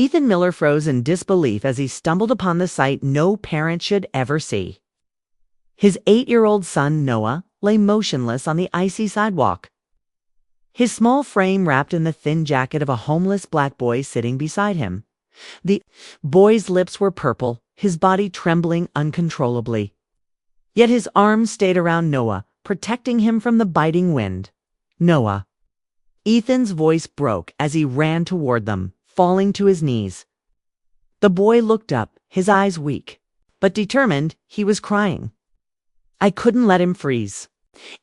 Ethan Miller froze in disbelief as he stumbled upon the sight no parent should ever see. His 8-year-old son, Noah, lay motionless on the icy sidewalk, his small frame wrapped in the thin jacket of a homeless black boy sitting beside him. The boy's lips were purple, his body trembling uncontrollably. Yet his arms stayed around Noah, protecting him from the biting wind. Noah. Ethan's voice broke as he ran toward them, falling to his knees. The boy looked up, his eyes weak, but determined. He was crying. I couldn't let him freeze.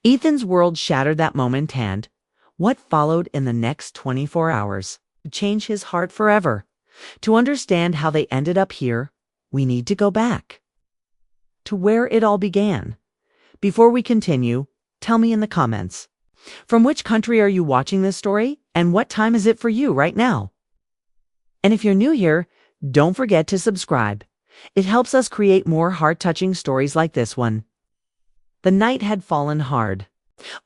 Ethan's world shattered that moment, and what followed in the next 24 hours would change his heart forever. To understand how they ended up here, we need to go back to where it all began. Before we continue, tell me in the comments, from which country are you watching this story, and what time is it for you right now? And if you're new here, don't forget to subscribe. It helps us create more heart-touching stories like this one. The night had fallen hard.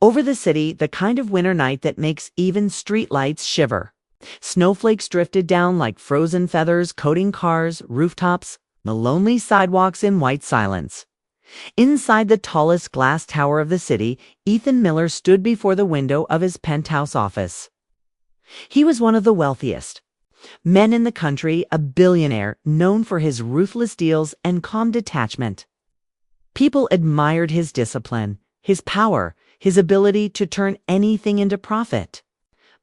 Over the city, the kind of winter night that makes even streetlights shiver. Snowflakes drifted down like frozen feathers, coating cars, rooftops, the lonely sidewalks in white silence. Inside the tallest glass tower of the city, Ethan Miller stood before the window of his penthouse office. He was one of the wealthiest men in the country, a billionaire known for his ruthless deals and calm detachment. People admired his discipline, his power, his ability to turn anything into profit.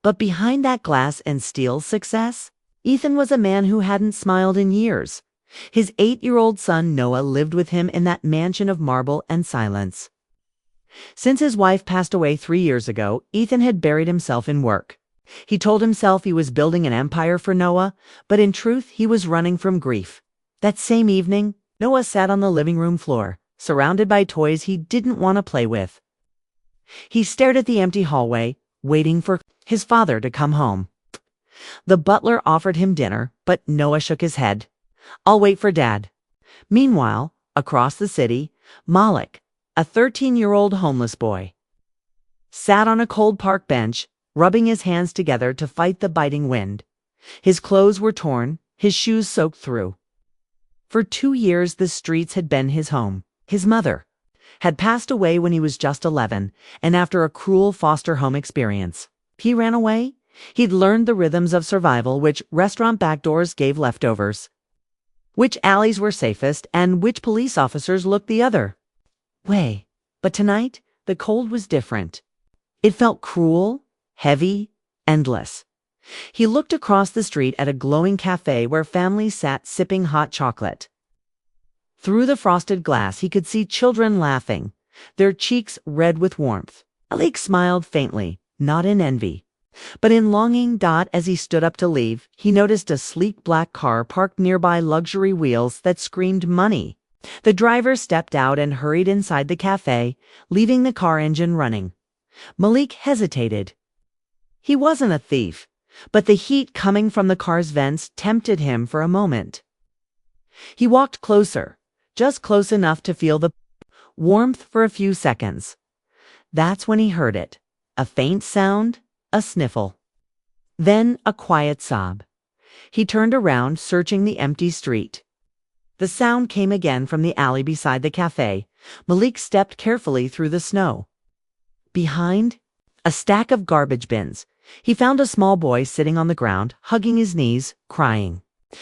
But behind that glass and steel success, Ethan was a man who hadn't smiled in years. His 8-year-old son Noah lived with him in that mansion of marble and silence. Since his wife passed away 3 years ago, Ethan had buried himself in work. He told himself he was building an empire for Noah, but in truth he was running from grief. That same evening, Noah sat on the living room floor, surrounded by toys he didn't want to play with. He stared at the empty hallway, waiting for his father to come home. The butler offered him dinner, but Noah shook his head. I'll wait for Dad. Meanwhile, across the city, Malik, a 13-year-old homeless boy, sat on a cold park bench, rubbing his hands together to fight the biting wind. His clothes were torn, his shoes soaked through. For 2 years the streets had been his home. His mother had passed away when he was just 11, and after a cruel foster home experience, he ran away. He'd learned the rhythms of survival, which restaurant back doors gave leftovers, which alleys were safest, and which police officers looked the other way. But tonight, the cold was different. It felt cruel, heavy, endless. He looked across the street at a glowing cafe where families sat sipping hot chocolate. Through the frosted glass, he could see children laughing, their cheeks red with warmth. Malik smiled faintly, not in envy, but in longing. As he stood up to leave, he noticed a sleek black car parked nearby, luxury wheels that screamed money. The driver stepped out and hurried inside the cafe, leaving the car engine running. Malik hesitated. He wasn't a thief, but the heat coming from the car's vents tempted him for a moment. He walked closer, just close enough to feel the warmth for a few seconds. That's when he heard it. A faint sound, a sniffle. Then a quiet sob. He turned around, searching the empty street. The sound came again from the alley beside the cafe. Malik stepped carefully through the snow. Behind, a stack of garbage bins, he found a small boy sitting on the ground, hugging his knees, crying.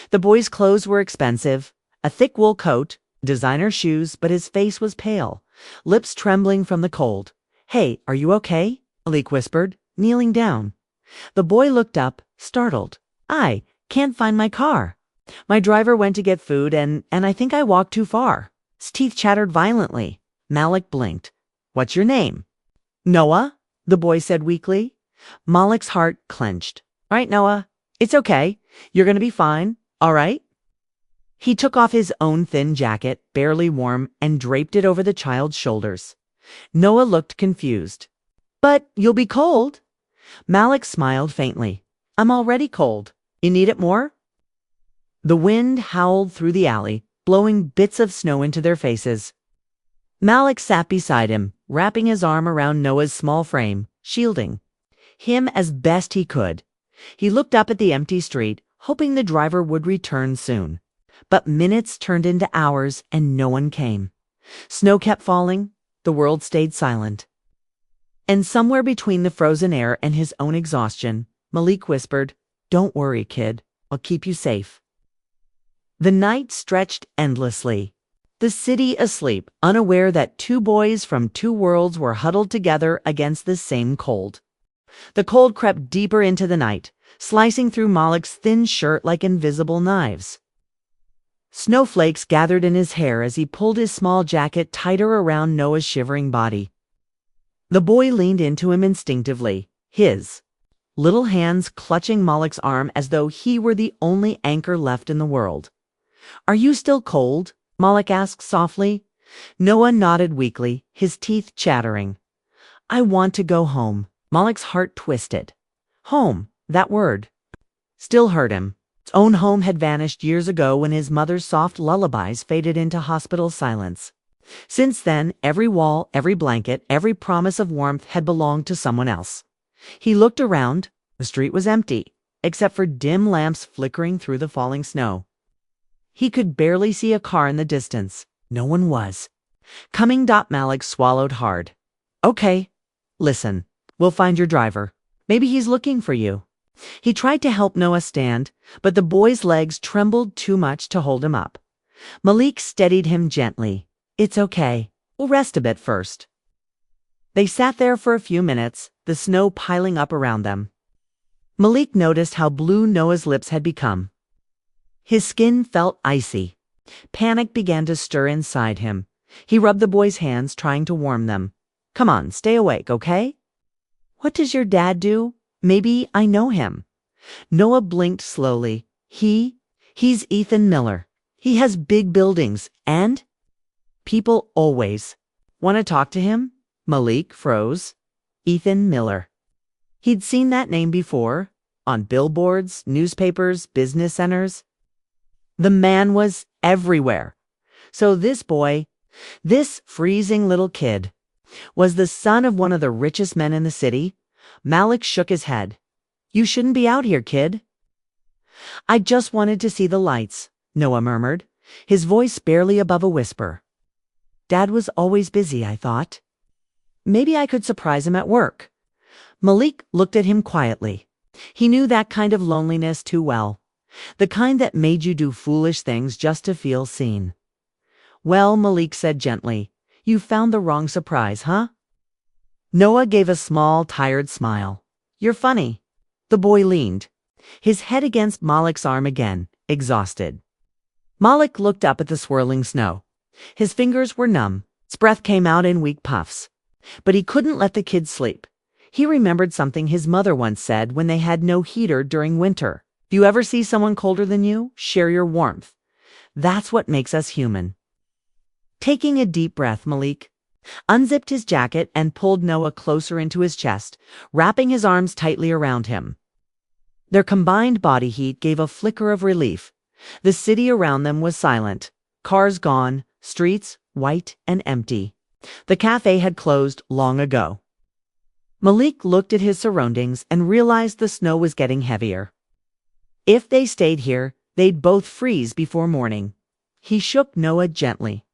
The boy's clothes were expensive, a thick wool coat, designer shoes, but his face was pale, lips trembling from the cold. Hey, are you okay? Malik whispered, kneeling down. The boy looked up, startled. I can't find my car. My driver went to get food and I think I walked too far. His teeth chattered violently. Malik blinked. What's your name? Noah, the boy said weakly. Malik's heart clenched. All right, Noah, it's okay. You're going to be fine, all right? He took off his own thin jacket, barely warm, and draped it over the child's shoulders. Noah looked confused. But you'll be cold. Malik smiled faintly. I'm already cold. You need it more? The wind howled through the alley, blowing bits of snow into their faces. Malik sat beside him, wrapping his arm around Noah's small frame, shielding him as best he could. He looked up at the empty street, hoping the driver would return soon. But minutes turned into hours and no one came. Snow kept falling, the world stayed silent. And somewhere between the frozen air and his own exhaustion, Malik whispered, "Don't worry, kid. I'll keep you safe." The night stretched endlessly. The city asleep, unaware that two boys from two worlds were huddled together against the same cold. The cold crept deeper into the night, slicing through Malik's thin shirt like invisible knives. Snowflakes gathered in his hair as he pulled his small jacket tighter around Noah's shivering body. The boy leaned into him instinctively, his little hands clutching Malik's arm as though he were the only anchor left in the world. "Are you still cold?" Malik asked softly. Noah nodded weakly, his teeth chattering. "I want to go home." Malik's heart twisted. Home, that word, still hurt him. His own home had vanished years ago when his mother's soft lullabies faded into hospital silence. Since then, every wall, every blanket, every promise of warmth had belonged to someone else. He looked around. The street was empty, except for dim lamps flickering through the falling snow. He could barely see a car in the distance. No one was coming. Malik swallowed hard. "Okay, listen, we'll find your driver. Maybe he's looking for you." He tried to help Noah stand, but the boy's legs trembled too much to hold him up. Malik steadied him gently. "It's okay. We'll rest a bit first." They sat there for a few minutes, the snow piling up around them. Malik noticed how blue Noah's lips had become. His skin felt icy. Panic began to stir inside him. He rubbed the boy's hands, trying to warm them. "Come on, stay awake, okay?" "What does your dad do? Maybe I know him." Noah blinked slowly. He's Ethan Miller. He has big buildings, and people always want to talk to him." Malik froze. Ethan Miller. He'd seen that name before, on billboards, newspapers, business centers. The man was everywhere. So this boy, this freezing little kid, was the son of one of the richest men in the city. Malik shook his head. "You shouldn't be out here, kid." "I just wanted to see the lights," Noah murmured, his voice barely above a whisper. "Dad was always busy, I thought. Maybe I could surprise him at work." Malik looked at him quietly. He knew that kind of loneliness too well, the kind that made you do foolish things just to feel seen. "Well," Malik said gently, "you found the wrong surprise, huh?" Noah gave a small, tired smile. "You're funny." The boy leaned, his head against Malik's arm again, exhausted. Malik looked up at the swirling snow. His fingers were numb. His breath came out in weak puffs. But he couldn't let the kid sleep. He remembered something his mother once said when they had no heater during winter. "If you ever see someone colder than you, share your warmth. That's what makes us human." Taking a deep breath, Malik unzipped his jacket and pulled Noah closer into his chest, wrapping his arms tightly around him. Their combined body heat gave a flicker of relief. The city around them was silent. Cars gone, streets white and empty. The cafe had closed long ago. Malik looked at his surroundings and realized the snow was getting heavier. If they stayed here, they'd both freeze before morning. He shook Noah gently.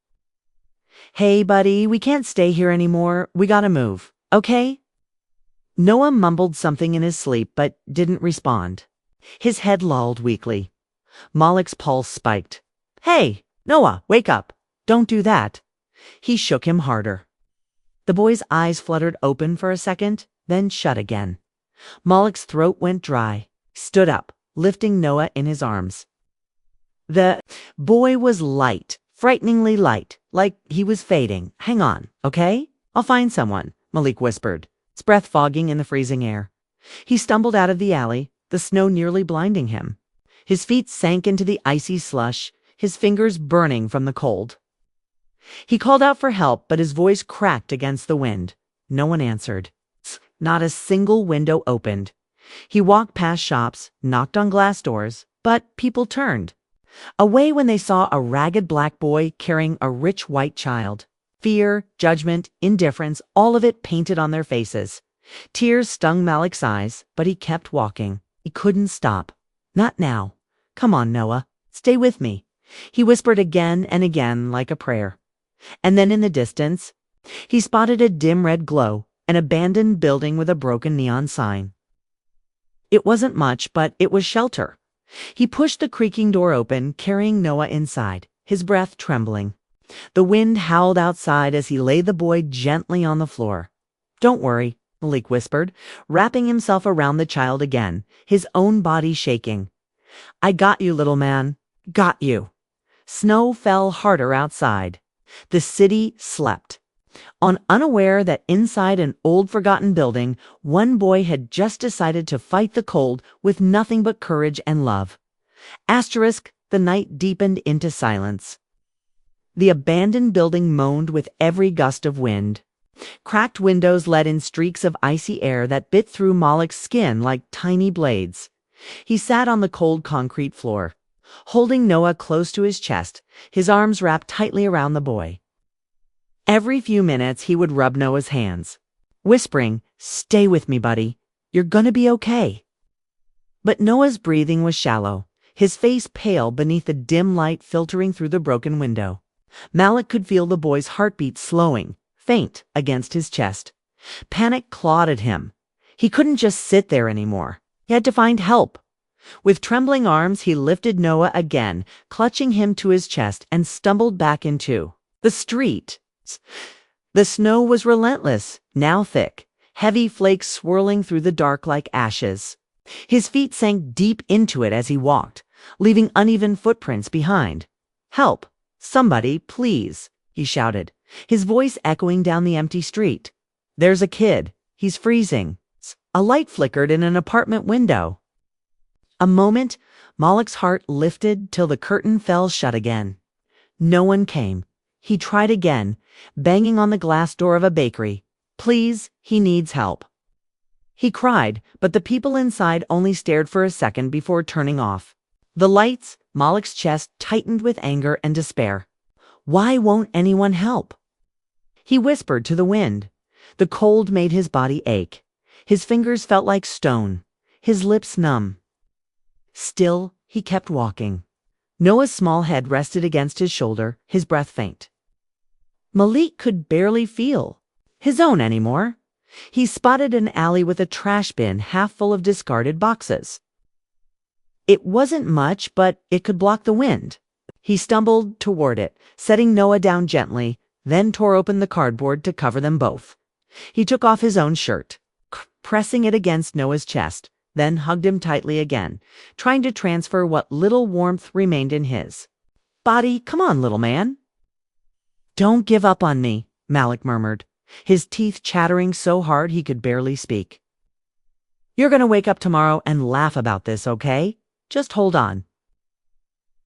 "Hey, buddy, we can't stay here anymore. We gotta move, okay?" Noah mumbled something in his sleep but didn't respond. His head lolled weakly. Malik's pulse spiked. "Hey, Noah, wake up. Don't do that." He shook him harder. The boy's eyes fluttered open for a second, then shut again. Malik's throat went dry. He stood up, lifting Noah in his arms. The boy was light, frighteningly light, like he was fading. "Hang on, okay? I'll find someone," Malik whispered, his breath fogging in the freezing air. He stumbled out of the alley, the snow nearly blinding him. His feet sank into the icy slush, his fingers burning from the cold. He called out for help, but his voice cracked against the wind. No one answered. Not a single window opened. He walked past shops, knocked on glass doors, but people turned away when they saw a ragged black boy carrying a rich white child. Fear, judgment, indifference, all of it painted on their faces. Tears stung Malik's eyes, but he kept walking. He couldn't stop. Not now. Come on, Noah. Stay with me. He whispered again and again like a prayer. And then in the distance, he spotted a dim red glow, an abandoned building with a broken neon sign. It wasn't much, but it was shelter. He pushed the creaking door open, carrying Noah inside, his breath trembling. The wind howled outside as he laid the boy gently on the floor. "Don't worry," Malik whispered, wrapping himself around the child again, his own body shaking. "I got you, little man. Got you." Snow fell harder outside. The city slept. Unaware that inside an old forgotten building, one boy had just decided to fight the cold with nothing but courage and love. The night deepened into silence. The abandoned building moaned with every gust of wind. Cracked windows let in streaks of icy air that bit through Malik's skin like tiny blades. He sat on the cold concrete floor, holding Noah close to his chest, his arms wrapped tightly around the boy. Every few minutes he would rub Noah's hands, whispering, "Stay with me, buddy. You're gonna be okay." But Noah's breathing was shallow, his face pale beneath the dim light filtering through the broken window. Malik could feel the boy's heartbeat slowing, faint, against his chest. Panic clawed at him. He couldn't just sit there anymore. He had to find help. With trembling arms, he lifted Noah again, clutching him to his chest, and stumbled back into the street. The snow was relentless, now thick, heavy flakes swirling through the dark like ashes. His feet sank deep into it as he walked, leaving uneven footprints behind. "Help! Somebody, please!" he shouted, his voice echoing down the empty street. "There's a kid. He's freezing." A light flickered in an apartment window. A moment, Malik's heart lifted till the curtain fell shut again. No one came. He tried again, banging on the glass door of a bakery. "Please, he needs help." He cried, but the people inside only stared for a second before turning off. The lights, Malik's chest tightened with anger and despair. Why won't anyone help? He whispered to the wind. The cold made his body ache. His fingers felt like stone, his lips numb. Still, he kept walking. Noah's small head rested against his shoulder, his breath faint. Malik could barely feel his own anymore. He spotted an alley with a trash bin half full of discarded boxes. It wasn't much, but it could block the wind. He stumbled toward it, setting Noah down gently, then tore open the cardboard to cover them both. He took off his own shirt, pressing it against Noah's chest, then hugged him tightly again, trying to transfer what little warmth remained in his body. "Come on, little man." "Don't give up on me," Malik murmured, his teeth chattering so hard he could barely speak. "You're going to wake up tomorrow and laugh about this, okay? Just hold on."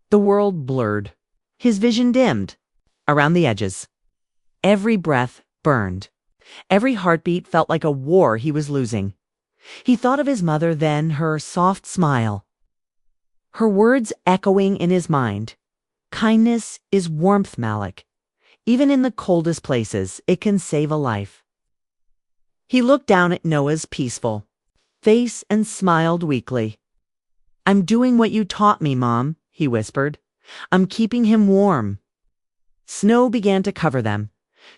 The world blurred. His vision dimmed. Around the edges. Every breath burned. Every heartbeat felt like a war he was losing. He thought of his mother then, her soft smile. Her words echoing in his mind. "Kindness is warmth, Malik. Even in the coldest places, it can save a life." He looked down at Noah's peaceful face and smiled weakly. "I'm doing what you taught me, Mom," he whispered. "I'm keeping him warm." Snow began to cover them.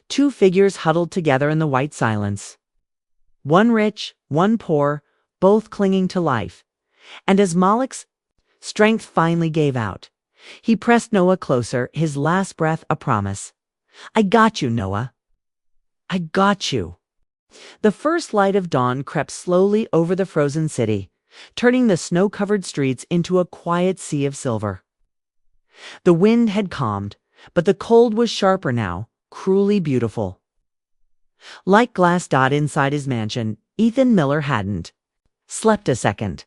Two figures huddled together in the white silence. One rich, one poor, both clinging to life. And as Malik's strength finally gave out, he pressed Noah closer, his last breath a promise. "I got you, Noah. I got you." The first light of dawn crept slowly over the frozen city, turning the snow-covered streets into a quiet sea of silver. The wind had calmed, but the cold was sharper now, cruelly beautiful. Like glass dot inside his mansion, Ethan Miller hadn't slept a second.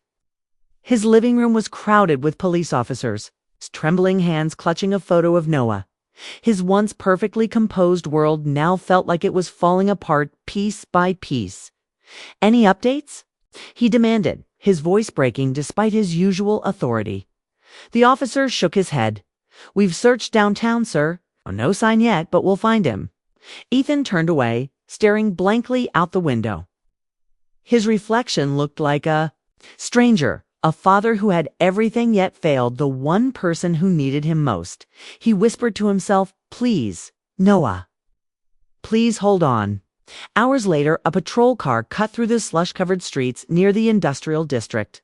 His living room was crowded with police officers, his trembling hands clutching a photo of Noah. His once perfectly composed world now felt like it was falling apart piece by piece. "Any updates?" he demanded, his voice breaking despite his usual authority. The officer shook his head. "We've searched downtown, sir. No sign yet, but we'll find him." Ethan turned away, staring blankly out the window. His reflection looked like a stranger, A father who had everything yet failed the one person who needed him most. He whispered to himself, "Please, Noah. Please hold on." Hours later, a patrol car cut through the slush-covered streets near the industrial district,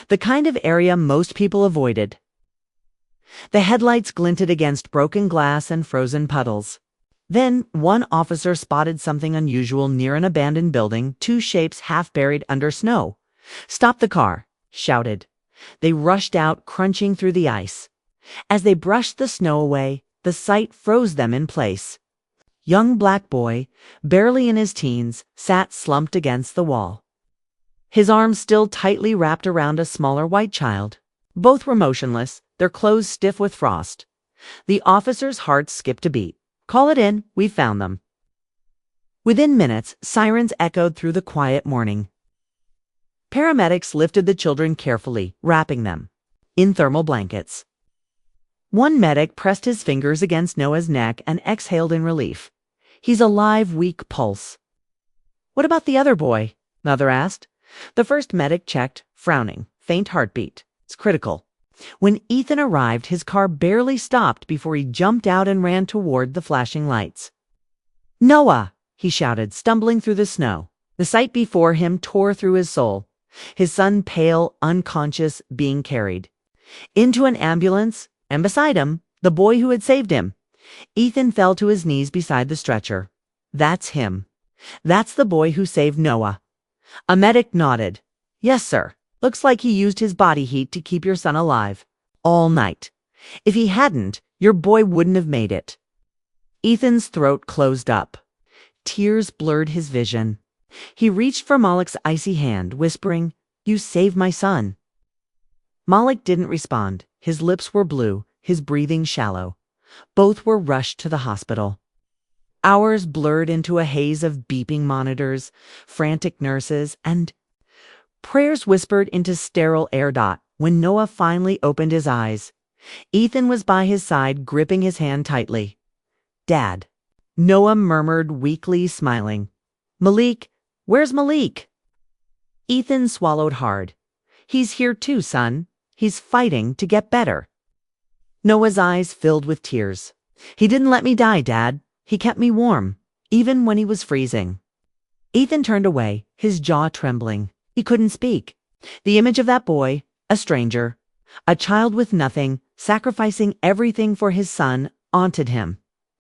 the kind of area most people avoided. The headlights glinted against broken glass and frozen puddles. Then, one officer spotted something unusual near an abandoned building, two shapes half buried under snow. "Stop the car," shouted. They rushed out, crunching through the ice. As they brushed the snow away, the sight froze them in place. Young black boy, barely in his teens, sat slumped against the wall, his arms still tightly wrapped around a smaller white child. Both were motionless, their clothes stiff with frost. The officer's heart skipped a beat. "Call it in, we've found them." Within minutes, sirens echoed through the quiet morning. Paramedics lifted the children carefully, wrapping them in thermal blankets. One medic pressed his fingers against Noah's neck and exhaled in relief. "He's alive, weak pulse." "What about the other boy?" Mother asked. The first medic checked, frowning. "Faint heartbeat. It's critical." When Ethan arrived, his car barely stopped before he jumped out and ran toward the flashing lights. "Noah!" he shouted, stumbling through the snow. The sight before him tore through his soul. His son, pale, unconscious, being carried into an ambulance, and beside him, the boy who had saved him. Ethan fell to his knees beside the stretcher. "That's him. That's the boy who saved Noah." A medic nodded. "Yes, sir. Looks like he used his body heat to keep your son alive. All night. If he hadn't, your boy wouldn't have made it." Ethan's throat closed up. Tears blurred his vision. He reached for Malik's icy hand, whispering, "You saved my son." Malik didn't respond. His lips were blue, his breathing shallow. Both were rushed to the hospital. Hours blurred into a haze of beeping monitors, frantic nurses, and prayers whispered into sterile air. When Noah finally opened his eyes, Ethan was by his side, gripping his hand tightly. "Dad," Noah murmured weakly, smiling. "Malik, where's Malik?" Ethan swallowed hard. "He's here too, son. He's fighting to get better." Noah's eyes filled with tears. "He didn't let me die, Dad. He kept me warm, even when he was freezing." Ethan turned away, his jaw trembling. He couldn't speak. The image of that boy, a stranger, a child with nothing, sacrificing everything for his son, haunted him.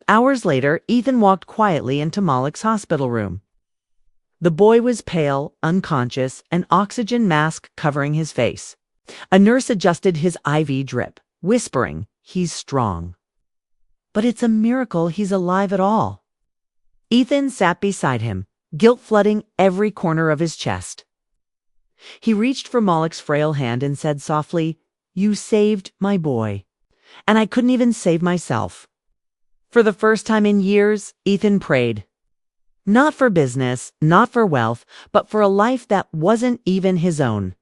Hours later, Ethan walked quietly into Malik's hospital room. The boy was pale, unconscious, an oxygen mask covering his face. A nurse adjusted his IV drip, whispering, "He's strong." "But it's a miracle he's alive at all." Ethan sat beside him, guilt flooding every corner of his chest. He reached for Malik's frail hand and said softly, "You saved my boy. And I couldn't even save myself." For the first time in years, Ethan prayed. Not for business, not for wealth, but for a life that wasn't even his own.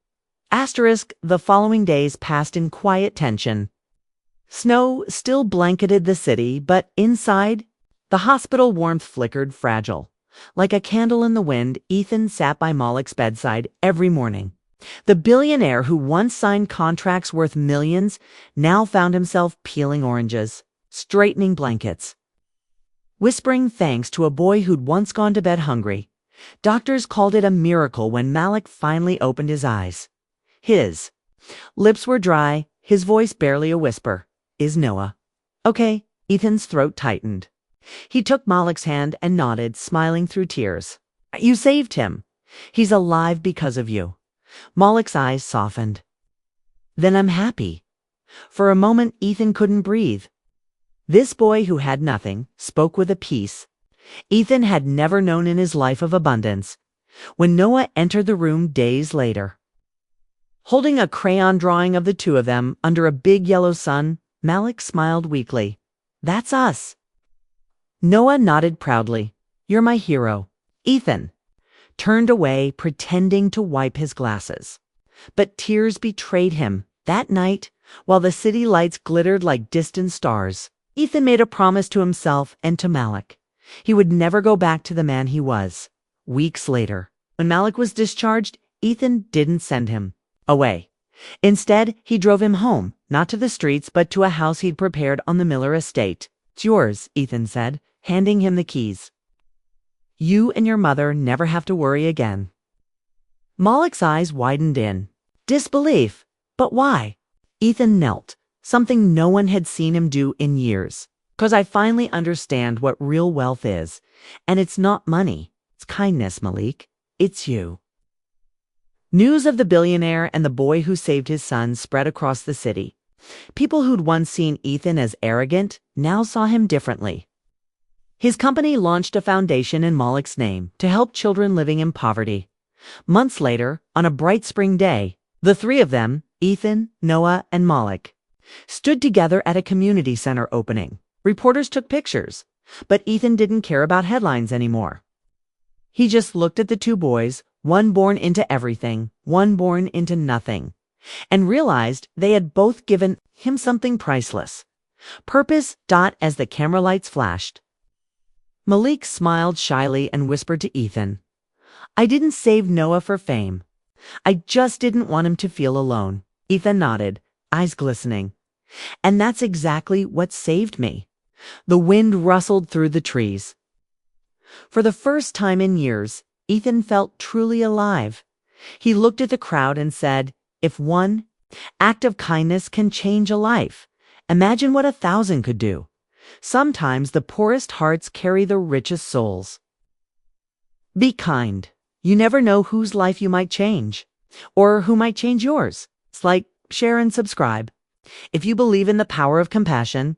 The following days passed in quiet tension. Snow still blanketed the city, but inside, the hospital warmth flickered fragile. Like a candle in the wind, Ethan sat by Malik's bedside every morning. The billionaire who once signed contracts worth millions now found himself peeling oranges, straightening blankets, whispering thanks to a boy who'd once gone to bed hungry. Doctors called it a miracle when Malik finally opened his eyes. His lips were dry, his voice barely a whisper. "Is Noah okay?" Ethan's throat tightened. He took Malik's hand and nodded, smiling through tears. "You saved him. He's alive because of you." Malik's eyes softened. "Then I'm happy." For a moment, Ethan couldn't breathe. This boy who had nothing spoke with a peace Ethan had never known in his life of abundance. When Noah entered the room days later, holding a crayon drawing of the two of them under a big yellow sun, Malik smiled weakly. "That's us." Noah nodded proudly. "You're my hero." Ethan turned away, pretending to wipe his glasses. But tears betrayed him. That night, while the city lights glittered like distant stars, Ethan made a promise to himself and to Malik. He would never go back to the man he was. Weeks later, when Malik was discharged, Ethan didn't send him away. Instead, he drove him home, not to the streets, but to a house he'd prepared on the Miller estate. "It's yours," Ethan said, handing him the keys. "You and your mother never have to worry again." Malik's eyes widened in disbelief. But why? Ethan knelt, something no one had seen him do in years. "'Cause I finally understand what real wealth is. And it's not money. It's kindness, Malik. It's you." News of the billionaire and the boy who saved his son spread across the city. People who'd once seen Ethan as arrogant now saw him differently. His company launched a foundation in Malik's name to help children living in poverty. Months later, on a bright spring day, the three of them, Ethan, Noah, and Malik, stood together at a community center opening. Reporters took pictures, but Ethan didn't care about headlines anymore. He just looked at the two boys, one born into everything, one born into nothing, and realized they had both given him something priceless. Purpose. As the camera lights flashed. Malik smiled shyly and whispered to Ethan, "I didn't save Noah for fame. I just didn't want him to feel alone." Ethan nodded, eyes glistening. "And that's exactly what saved me." The wind rustled through the trees. For the first time in years, Ethan felt truly alive. He looked at the crowd and said, "If one act of kindness can change a life, imagine what 1,000 could do." Sometimes the poorest hearts carry the richest souls. Be kind. You never know whose life you might change, or who might change yours. Like, share, and subscribe. If you believe in the power of compassion,